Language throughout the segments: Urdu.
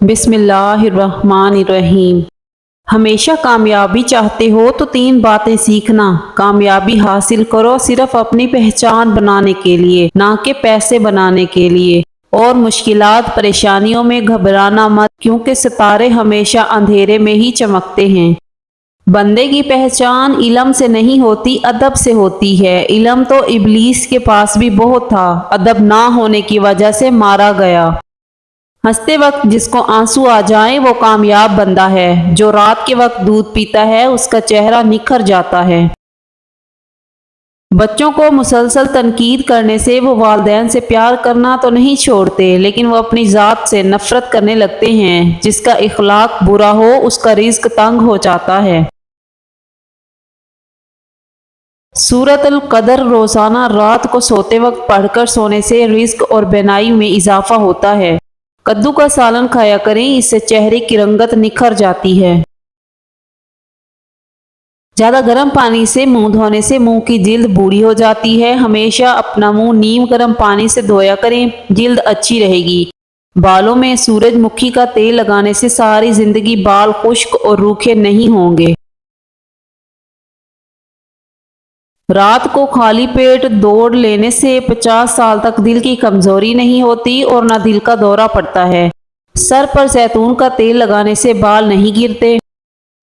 بسم اللہ الرحمن الرحیم۔ ہمیشہ کامیابی چاہتے ہو تو 3 باتیں سیکھنا۔ کامیابی حاصل کرو صرف اپنی پہچان بنانے کے لیے، نہ کہ پیسے بنانے کے لیے۔ اور مشکلات پریشانیوں میں گھبرانا مت، کیونکہ ستارے ہمیشہ اندھیرے میں ہی چمکتے ہیں۔ بندے کی پہچان علم سے نہیں ہوتی، ادب سے ہوتی ہے۔ علم تو ابلیس کے پاس بھی بہت تھا، ادب نہ ہونے کی وجہ سے مارا گیا۔ ہنستے وقت جس کو آنسو آ جائیں وہ کامیاب بندہ ہے۔ جو رات کے وقت دودھ پیتا ہے اس کا چہرہ نکھر جاتا ہے۔ بچوں کو مسلسل تنقید کرنے سے وہ والدین سے پیار کرنا تو نہیں چھوڑتے، لیکن وہ اپنی ذات سے نفرت کرنے لگتے ہیں۔ جس کا اخلاق برا ہو اس کا رزق تنگ ہو جاتا ہے۔ سورۃ القدر روزانہ رات کو سوتے وقت پڑھ کر سونے سے رزق اور بینائی میں اضافہ ہوتا ہے۔ کدو کا سالن کھایا کریں، اس سے چہرے کی رنگت نکھر جاتی ہے۔ زیادہ گرم پانی سے منہ دھونے سے منہ کی جلد بوڑھی ہو جاتی ہے۔ ہمیشہ اپنا منہ نیم گرم پانی سے دھویا کریں، جلد اچھی رہے گی۔ بالوں میں سورج مکھی کا تیل لگانے سے ساری زندگی بال خشک اور روکھے نہیں ہوں گے۔ رات کو خالی پیٹ دوڑ لینے سے 50 سال تک دل کی کمزوری نہیں ہوتی اور نہ دل کا دورہ پڑتا ہے۔ سر پر زیتون کا تیل لگانے سے بال نہیں گرتے۔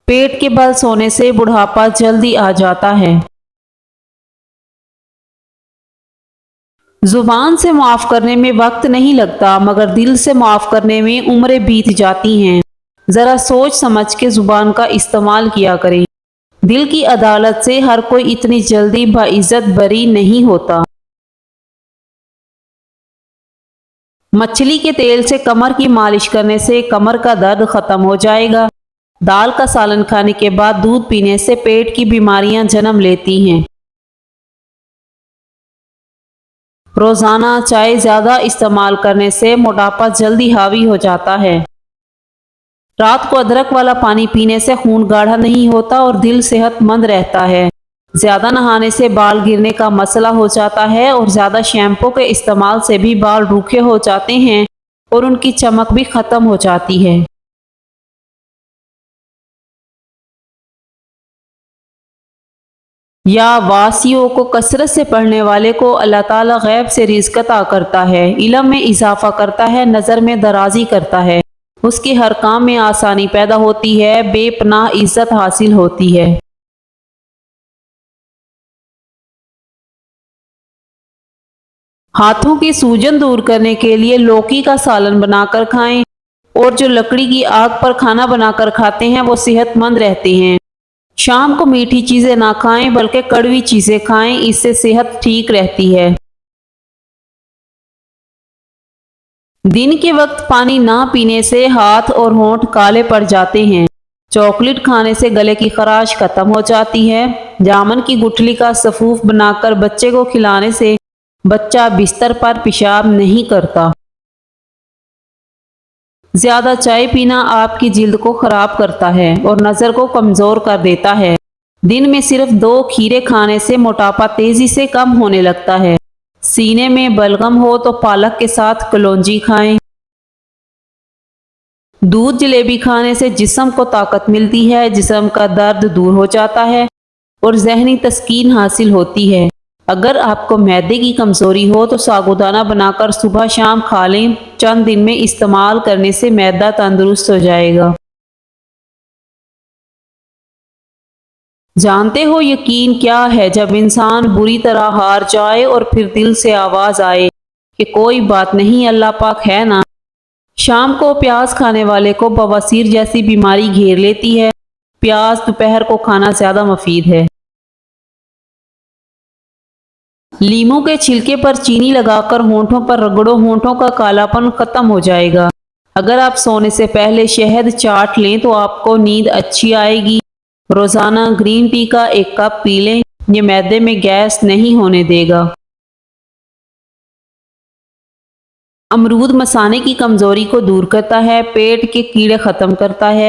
پیٹ کے بل سونے سے بڑھاپا جلدی آ جاتا ہے۔ زبان سے معاف کرنے میں وقت نہیں لگتا، مگر دل سے معاف کرنے میں عمریں بیت جاتی ہیں۔ ذرا سوچ سمجھ کے زبان کا استعمال کیا کریں۔ دل کی عدالت سے ہر کوئی اتنی جلدی باعزت بری نہیں ہوتا۔ مچھلی کے تیل سے کمر کی مالش کرنے سے کمر کا درد ختم ہو جائے گا۔ دال کا سالن کھانے کے بعد دودھ پینے سے پیٹ کی بیماریاں جنم لیتی ہیں۔ روزانہ چائے زیادہ استعمال کرنے سے موٹاپا جلدی حاوی ہو جاتا ہے۔ رات کو ادرک والا پانی پینے سے خون گاڑھا نہیں ہوتا اور دل صحت مند رہتا ہے۔ زیادہ نہانے سے بال گرنے کا مسئلہ ہو جاتا ہے اور زیادہ شیمپو کے استعمال سے بھی بال روکھے ہو جاتے ہیں اور ان کی چمک بھی ختم ہو جاتی ہے۔ یا واسیوں کو کثرت سے پڑھنے والے کو اللہ تعالیٰ غیب سے رزق عطا کرتا ہے، علم میں اضافہ کرتا ہے، نظر میں درازی کرتا ہے، اس کے ہر کام میں آسانی پیدا ہوتی ہے، بے پناہ عزت حاصل ہوتی ہے۔ ہاتھوں کی سوجن دور کرنے کے لیے لوکی کا سالن بنا کر کھائیں، اور جو لکڑی کی آگ پر کھانا بنا کر کھاتے ہیں وہ صحت مند رہتے ہیں۔ شام کو میٹھی چیزیں نہ کھائیں بلکہ کڑوی چیزیں کھائیں، اس سے صحت ٹھیک رہتی ہے۔ دن کے وقت پانی نہ پینے سے ہاتھ اور ہونٹ کالے پڑ جاتے ہیں۔ چاکلیٹ کھانے سے گلے کی خراش ختم ہو جاتی ہے۔ جامن کی گٹھلی کا سفوف بنا کر بچے کو کھلانے سے بچہ بستر پر پیشاب نہیں کرتا۔ زیادہ چائے پینا آپ کی جلد کو خراب کرتا ہے اور نظر کو کمزور کر دیتا ہے۔ دن میں صرف 2 کھیرے کھانے سے موٹاپا تیزی سے کم ہونے لگتا ہے۔ سینے میں بلغم ہو تو پالک کے ساتھ کلونجی کھائیں۔ دودھ جلیبی کھانے سے جسم کو طاقت ملتی ہے، جسم کا درد دور ہو جاتا ہے اور ذہنی تسکین حاصل ہوتی ہے۔ اگر آپ کو معدے کی کمزوری ہو تو سابودانہ بنا کر صبح شام کھا لیں، چند دن میں استعمال کرنے سے معدہ تندرست ہو جائے گا۔ جانتے ہو یقین کیا ہے؟ جب انسان بری طرح ہار جائے اور پھر دل سے آواز آئے کہ کوئی بات نہیں، اللہ پاک ہے نا۔ شام کو پیاز کھانے والے کو بواسیر جیسی بیماری گھیر لیتی ہے۔ پیاز دوپہر کو کھانا زیادہ مفید ہے۔ لیموں کے چھلکے پر چینی لگا کر ہونٹوں پر رگڑو، ہونٹوں کا کالا پن ختم ہو جائے گا۔ اگر آپ سونے سے پہلے شہد چاٹ لیں تو آپ کو نیند اچھی آئے گی۔ روزانہ گرین ٹی کا 1 کپ پی لیں، یہ معدے میں گیس نہیں ہونے دے گا۔ امرود مثانے کی کمزوری کو دور کرتا ہے، پیٹ کے کیڑے ختم کرتا ہے،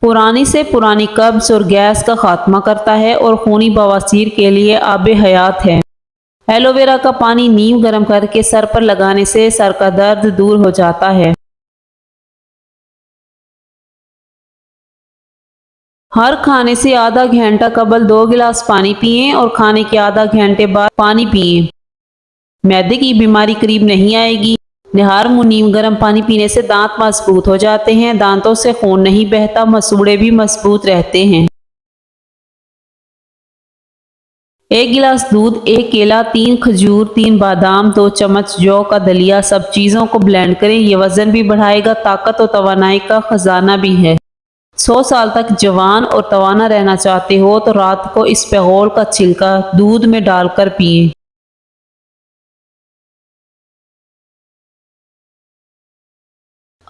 پرانی سے پرانی قبض اور گیس کا خاتمہ کرتا ہے اور خونی بواسیر کے لیے آب حیات ہے۔ ایلو ویرا کا پانی نیم گرم کر کے سر پر لگانے سے سر کا درد دور ہو جاتا ہے۔ ہر کھانے سے آدھا گھنٹہ قبل 2 گلاس پانی پئیں اور کھانے کے آدھا گھنٹے بعد پانی پئیں۔ معدے کی بیماری قریب نہیں آئے گی۔ نہار منہ نیم گرم پانی پینے سے دانت مضبوط ہو جاتے ہیں، دانتوں سے خون نہیں بہتا، مسوڑھے بھی مضبوط رہتے ہیں۔ 1 گلاس دودھ، 1 کیلا، 3 کھجور، 3 بادام، 2 چمچ جو کا دلیا، سب چیزوں کو بلینڈ کریں۔ یہ وزن بھی بڑھائے گا، طاقت اور توانائی کا خزانہ بھی ہے۔ 100 سال تک جوان اور توانا رہنا چاہتے ہو تو رات کو اس پیغول کا چھلکا دودھ میں ڈال کر پئیں۔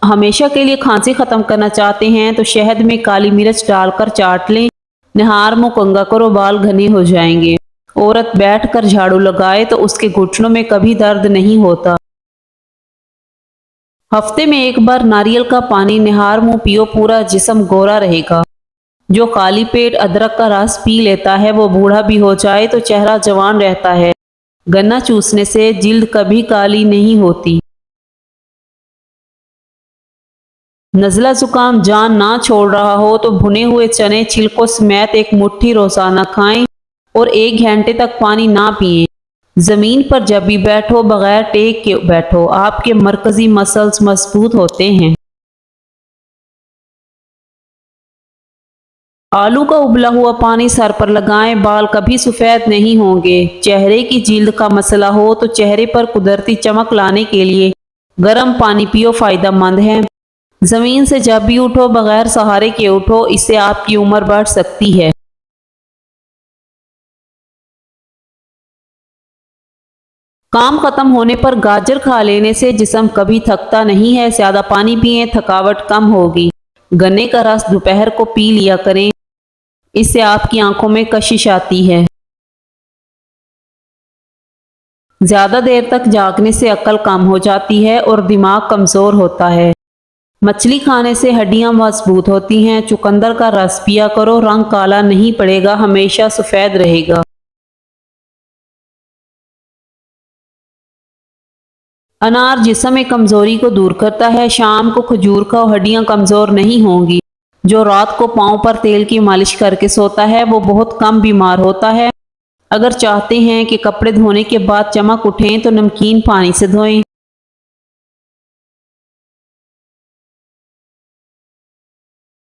ہمیشہ کے لیے کھانسی ختم کرنا چاہتے ہیں تو شہد میں کالی مرچ ڈال کر چاٹ لیں۔ نہار منہ کنگھا کرو، بال گھنے ہو جائیں گے۔ عورت بیٹھ کر جھاڑو لگائے تو اس کے گھٹنوں میں کبھی درد نہیں ہوتا۔ ہفتے میں 1 بار ناریل کا پانی نہار منہ پیو، پورا جسم گورا رہے گا۔ جو خالی پیٹ ادرک کا رس پی لیتا ہے وہ بوڑھا بھی ہو جائے تو چہرہ جوان رہتا ہے۔ گنا چوسنے سے جلد کبھی کالی نہیں ہوتی۔ نزلہ زکام جان نہ چھوڑ رہا ہو تو بھنے ہوئے چنے چھلکوں سمیت 1 مٹھی روزانہ کھائیں اور 1 گھنٹے تک پانی نہ پئیں۔ زمین پر جب بھی بیٹھو بغیر ٹیک کے بیٹھو، آپ کے مرکزی مسلز مضبوط ہوتے ہیں۔ آلو کا ابلا ہوا پانی سر پر لگائیں، بال کبھی سفید نہیں ہوں گے۔ چہرے کی جلد کا مسئلہ ہو تو چہرے پر قدرتی چمک لانے کے لیے گرم پانی پیو، فائدہ مند ہے۔ زمین سے جب بھی اٹھو بغیر سہارے کے اٹھو، اس سے آپ کی عمر بڑھ سکتی ہے۔ کام ختم ہونے پر گاجر کھا لینے سے جسم کبھی تھکتا نہیں ہے۔ زیادہ پانی پئیں، تھکاوٹ کم ہوگی۔ گنے کا رس دوپہر کو پی لیا کریں، اس سے آپ کی آنکھوں میں کشش آتی ہے۔ زیادہ دیر تک جاگنے سے عقل کم ہو جاتی ہے اور دماغ کمزور ہوتا ہے۔ مچھلی کھانے سے ہڈیاں مضبوط ہوتی ہیں۔ چقندر کا رس پیا کرو، رنگ کالا نہیں پڑے گا، ہمیشہ سفید رہے گا۔ انار جسم میں کمزوری کو دور کرتا ہے۔ شام کو کھجور کھاؤ، ہڈیاں کمزور نہیں ہوں گی۔ جو رات کو پاؤں پر تیل کی مالش کر کے سوتا ہے وہ بہت کم بیمار ہوتا ہے۔ اگر چاہتے ہیں کہ کپڑے دھونے کے بعد چمک اٹھیں تو نمکین پانی سے دھوئیں۔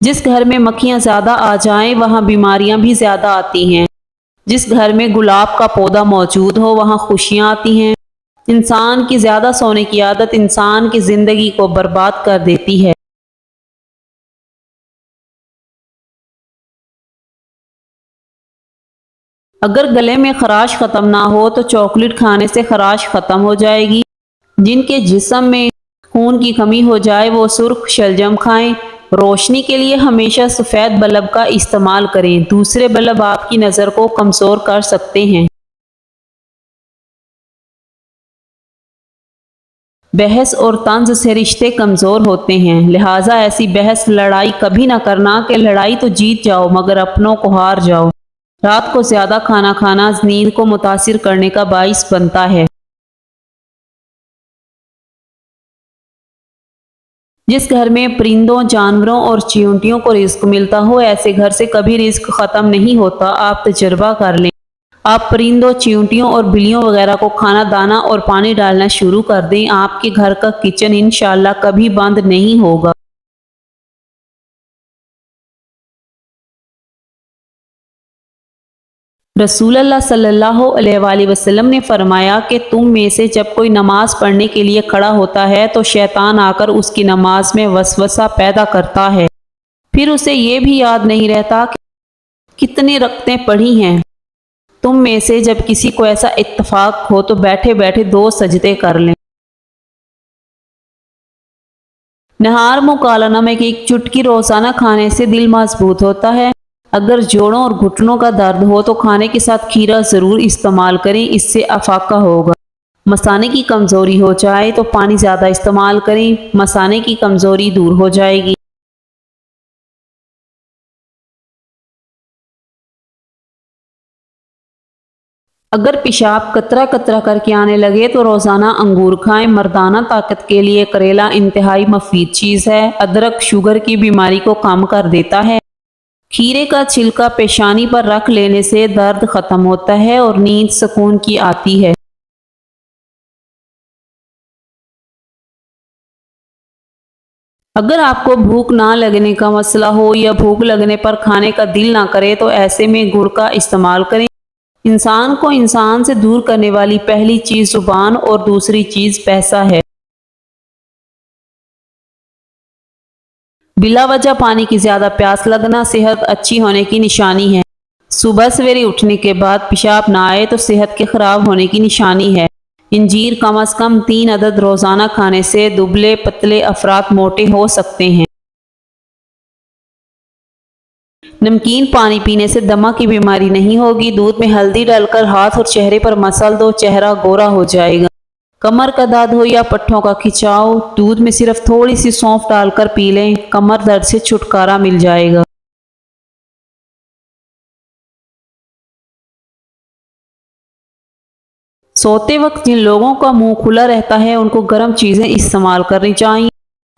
جس گھر میں مکھیاں زیادہ آ جائیں وہاں بیماریاں بھی زیادہ آتی ہیں۔ جس گھر میں گلاب کا پودا موجود ہو وہاں خوشیاں آتی ہیں۔ انسان کی زیادہ سونے کی عادت انسان کی زندگی کو برباد کر دیتی ہے۔ اگر گلے میں خراش ختم نہ ہو تو چاکلیٹ کھانے سے خراش ختم ہو جائے گی۔ جن کے جسم میں خون کی کمی ہو جائے وہ سرخ شلجم کھائیں۔ روشنی کے لیے ہمیشہ سفید بلب کا استعمال کریں، دوسرے بلب آپ کی نظر کو کمزور کر سکتے ہیں۔ بحث اور طنز سے رشتے کمزور ہوتے ہیں، لہٰذا ایسی بحث لڑائی کبھی نہ کرنا کہ لڑائی تو جیت جاؤ مگر اپنوں کو ہار جاؤ۔ رات کو زیادہ کھانا کھانا نیند کو متاثر کرنے کا باعث بنتا ہے۔ جس گھر میں پرندوں، جانوروں اور چیونٹیوں کو رزق ملتا ہو ایسے گھر سے کبھی رزق ختم نہیں ہوتا۔ آپ تجربہ کر لیں۔ آپ پرندوں، چیونٹیوں اور بلیوں وغیرہ کو کھانا دانا اور پانی ڈالنا شروع کر دیں، آپ کے گھر کا کچن انشاءاللہ کبھی بند نہیں ہوگا۔ رسول اللہ صلی اللہ علیہ وآلہ وسلم نے فرمایا کہ تم میں سے جب کوئی نماز پڑھنے کے لیے کھڑا ہوتا ہے تو شیطان آ کر اس کی نماز میں وسوسہ پیدا کرتا ہے، پھر اسے یہ بھی یاد نہیں رہتا کہ کتنی رکعتیں پڑھی ہیں۔ تم میں سے جب کسی کو ایسا اتفاق ہو تو بیٹھے بیٹھے 2 سجدے کر لیں۔ نہار منہ کالا نمک 1 چٹکی روزانہ کھانے سے دل مضبوط ہوتا ہے۔ اگر جوڑوں اور گھٹنوں کا درد ہو تو کھانے کے ساتھ کھیرا ضرور استعمال کریں، اس سے افاقہ ہوگا۔ مثانے کی کمزوری ہو جائے تو پانی زیادہ استعمال کریں، مثانے کی کمزوری دور ہو جائے گی۔ اگر پیشاب قطرہ قطرہ کر کے آنے لگے تو روزانہ انگور کھائیں۔ مردانہ طاقت کے لیے کریلا انتہائی مفید چیز ہے۔ ادرک شوگر کی بیماری کو کم کر دیتا ہے۔ کھیرے کا چھلکا پیشانی پر رکھ لینے سے درد ختم ہوتا ہے اور نیند سکون کی آتی ہے۔ اگر آپ کو بھوک نہ لگنے کا مسئلہ ہو یا بھوک لگنے پر کھانے کا دل نہ کرے تو ایسے میں گڑ کا استعمال کریں۔ انسان کو انسان سے دور کرنے والی پہلی چیز زبان اور دوسری چیز پیسہ ہے۔ بلا وجہ پانی کی زیادہ پیاس لگنا صحت اچھی ہونے کی نشانی ہے۔ صبح سویرے اٹھنے کے بعد پیشاب نہ آئے تو صحت کے خراب ہونے کی نشانی ہے۔ انجیر کم از کم 3 عدد روزانہ کھانے سے دبلے پتلے افراد موٹے ہو سکتے ہیں۔ نمکین پانی پینے سے دمہ کی بیماری نہیں ہوگی۔ دودھ میں ہلدی ڈال کر ہاتھ اور چہرے پر مسل دو، چہرہ گورا ہو جائے گا۔ کمر کا درد ہو یا پٹھوں کا کھچاؤ، دودھ میں صرف تھوڑی سی سونف ڈال کر پی لیں، کمر درد سے چھٹکارا مل جائے گا۔ سوتے وقت جن لوگوں کا منہ کھلا رہتا ہے ان کو گرم چیزیں استعمال کرنی چاہیے۔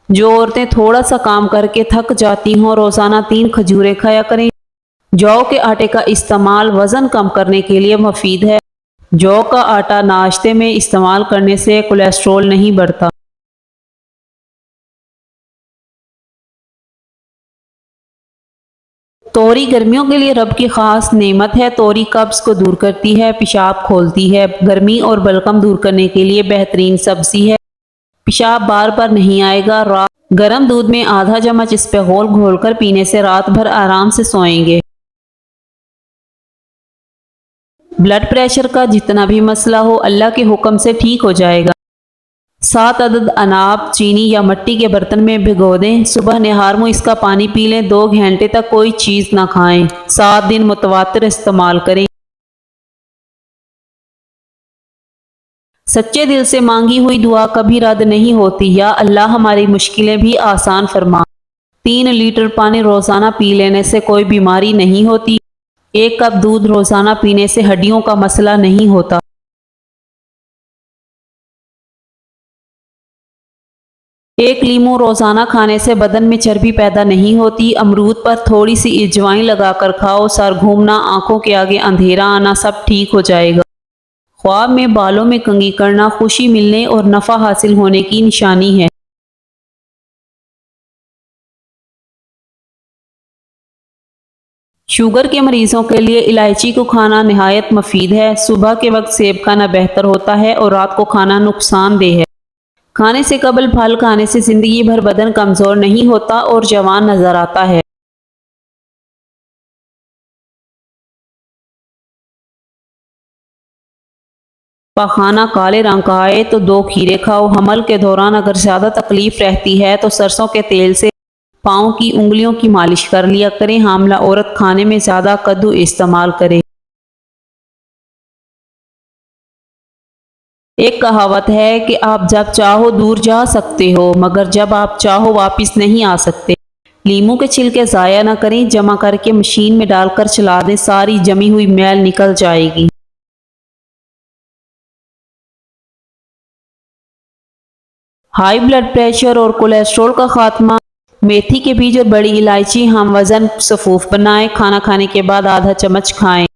جو عورتیں تھوڑا سا کام کر کے تھک جاتی ہوں روزانہ 3 کھجوریں کھایا کریں۔ جو کے آٹے کا استعمال وزن کم کرنے کے لیے مفید ہے۔ جو کا آٹا ناشتے میں استعمال کرنے سے کولیسٹرول نہیں بڑھتا۔ توری گرمیوں کے لیے رب کی خاص نعمت ہے۔ توری قبض کو دور کرتی ہے، پیشاب کھولتی ہے، گرمی اور بلغم دور کرنے کے لیے بہترین سبزی ہے۔ پیشاب بار بار نہیں آئے گا۔ گرم دودھ میں آدھا چمچ اس پہ گھول کر پینے سے رات بھر آرام سے سوئیں گے۔ بلڈ پریشر کا جتنا بھی مسئلہ ہو اللہ کے حکم سے ٹھیک ہو جائے گا۔ 7 عدد اناب چینی یا مٹی کے برتن میں بھگو دیں، صبح نہار منہ اس کا پانی پی لیں، 2 گھنٹے تک کوئی چیز نہ کھائیں، 7 دن متواتر استعمال کریں۔ سچے دل سے مانگی ہوئی دعا کبھی رد نہیں ہوتی۔ یا اللہ ہماری مشکلیں بھی آسان فرما۔ 3 لیٹر پانی روزانہ پی لینے سے کوئی بیماری نہیں ہوتی۔ 1 کپ دودھ روزانہ پینے سے ہڈیوں کا مسئلہ نہیں ہوتا۔ ایک لیمو روزانہ کھانے سے بدن میں چربی پیدا نہیں ہوتی۔ امرود پر تھوڑی سی اجوائن لگا کر کھاؤ، سر گھومنا، آنکھوں کے آگے اندھیرا آنا سب ٹھیک ہو جائے گا۔ خواب میں بالوں میں کنگھی کرنا خوشی ملنے اور نفع حاصل ہونے کی نشانی ہے۔ شوگر کے مریضوں کے لیے الائچی کو کھانا نہایت مفید ہے۔ صبح کے وقت سیب کھانا بہتر ہوتا ہے اور رات کو کھانا نقصان دہ ہے۔ کھانے سے قبل پھل کھانے سے زندگی بھر بدن کمزور نہیں ہوتا اور جوان نظر آتا ہے۔ پاخانہ کالے رنگ کا آئے تو 2 کھیرے کھاؤ۔ حمل کے دوران اگر زیادہ تکلیف رہتی ہے تو سرسوں کے تیل سے پاؤں کی انگلیوں کی مالش کر لیا کریں۔ حاملہ عورت کھانے میں زیادہ کدو استعمال کرے۔ ایک کہاوت ہے کہ آپ جب چاہو دور جا سکتے ہو مگر جب آپ چاہو واپس نہیں آ سکتے۔ لیموں کے چھلکے ضائع نہ کریں، جمع کر کے مشین میں ڈال کر چلا دیں، ساری جمی ہوئی میل نکل جائے گی۔ ہائی بلڈ پریشر اور کولیسٹرول کا خاتمہ۔ میتھی کے بیج اور بڑی الائچی ہم وزن صفوف بنائیں، کھانا کھانے کے بعد آدھا چمچ کھائیں۔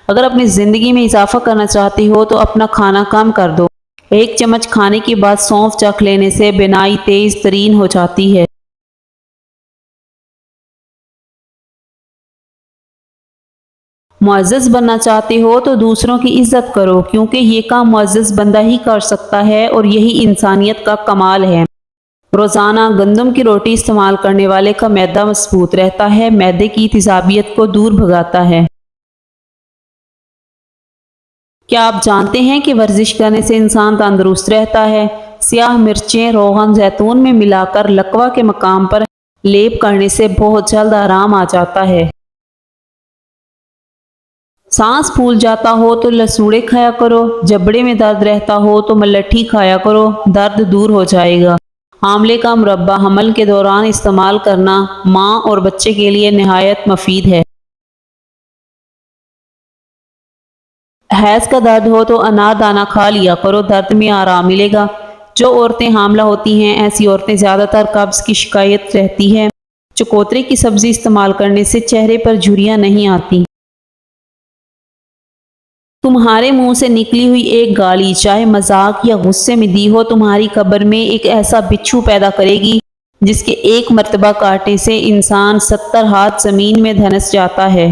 اگر اپنی زندگی میں اضافہ کرنا چاہتی ہو تو اپنا کھانا کم کر دو۔ 1 چمچ کھانے کے بعد سونف چکھ لینے سے بینائی تیز ترین ہو جاتی ہے۔ معزز بننا چاہتے ہو تو دوسروں کی عزت کرو، کیونکہ یہ کام معزز بندہ ہی کر سکتا ہے اور یہی انسانیت کا کمال ہے۔ روزانہ گندم کی روٹی استعمال کرنے والے کا معدہ مضبوط رہتا ہے، معدے کی تیزابیت کو دور بھگاتا ہے۔ کیا آپ جانتے ہیں کہ ورزش کرنے سے انسان تندرست رہتا ہے؟ سیاہ مرچیں روغن زیتون میں ملا کر لکوہ کے مقام پر لیپ کرنے سے بہت جلد آرام آ جاتا ہے۔ سانس پھول جاتا ہو تو لسوڑے کھایا کرو، جبڑے میں درد رہتا ہو تو ملٹھی کھایا کرو، درد دور ہو جائے گا۔ آملے کا مربع حمل کے دوران استعمال کرنا ماں اور بچے کے لیے نہایت مفید ہے۔ حیض کا درد ہو تو انار دانہ کھا لیا کرو، درد میں آرام ملے گا۔ جو عورتیں حاملہ ہوتی ہیں ایسی عورتیں زیادہ تر قبض کی شکایت رہتی ہے۔ جو چکوترے کی سبزی استعمال کرنے سے چہرے پر جھریاں نہیں آتی۔ تمہارے منہ سے نکلی ہوئی ایک گالی چاہے مذاق یا غصے میں دی ہو تمہاری قبر میں ایک ایسا بچھو پیدا کرے گی جس کے ایک مرتبہ کاٹنے سے انسان 70 ہاتھ زمین میں دھنس جاتا ہے۔